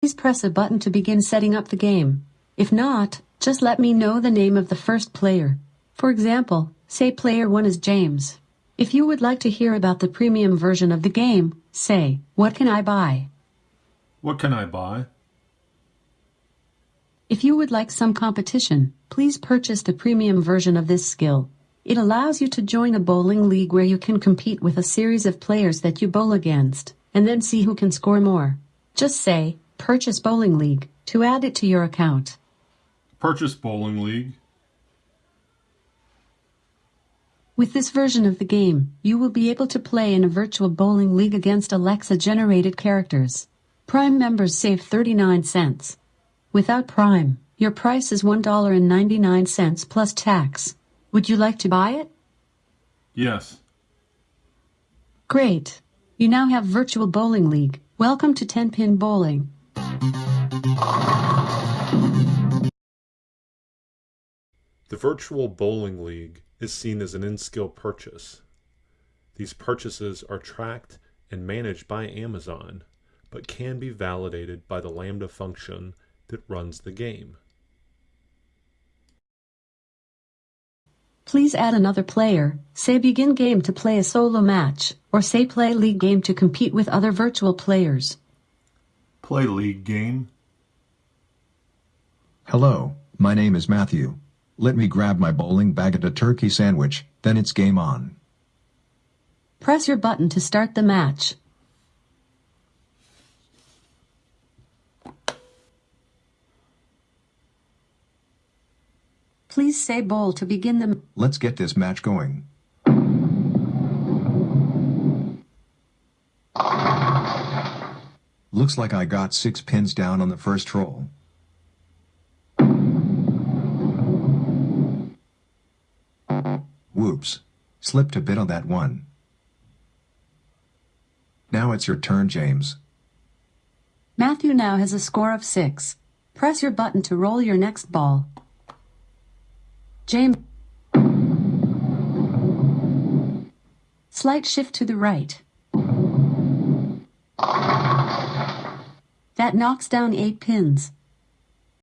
Please press a button to begin setting up the game. If not, just let me know the name of the first player. For example, say player 1 is James. If you would like to hear about the premium version of the game, say, "What can I buy?" What can I buy? If you would like some competition, please purchase the premium version of this skill. It allows you to join a bowling league where you can compete with a series of players that you bowl against, and then see who can score more. Just say, "Purchase Bowling League," to add it to your account. Purchase Bowling League. With this version of the game, you will be able to play in a virtual bowling league against Alexa-generated characters. Prime members save 39 cents. Without Prime, your price is $1.99 plus tax. Would you like to buy it? Yes. Great. You now have Virtual Bowling League. Welcome to 10-Pin Bowling. The Virtual Bowling League is seen as an in-skill purchase. These purchases are tracked and managed by Amazon, but can be validated by the Lambda function that runs the game. Please add another player, say begin game to play a solo match, or say play league game to compete with other virtual players. Play league game. Hello, my name is Matthew. Let me grab my bowling bag and a turkey sandwich, then it's game on. Press your button to start the match. Please say bowl to begin the... Let's get this match going. Looks like I got 6 pins down on the first roll. Whoops. Slipped a bit on that one. Now it's your turn, James. Matthew now has a score of 6. Press your button to roll your next ball. James. Slight shift to the right. That knocks down 8 pins.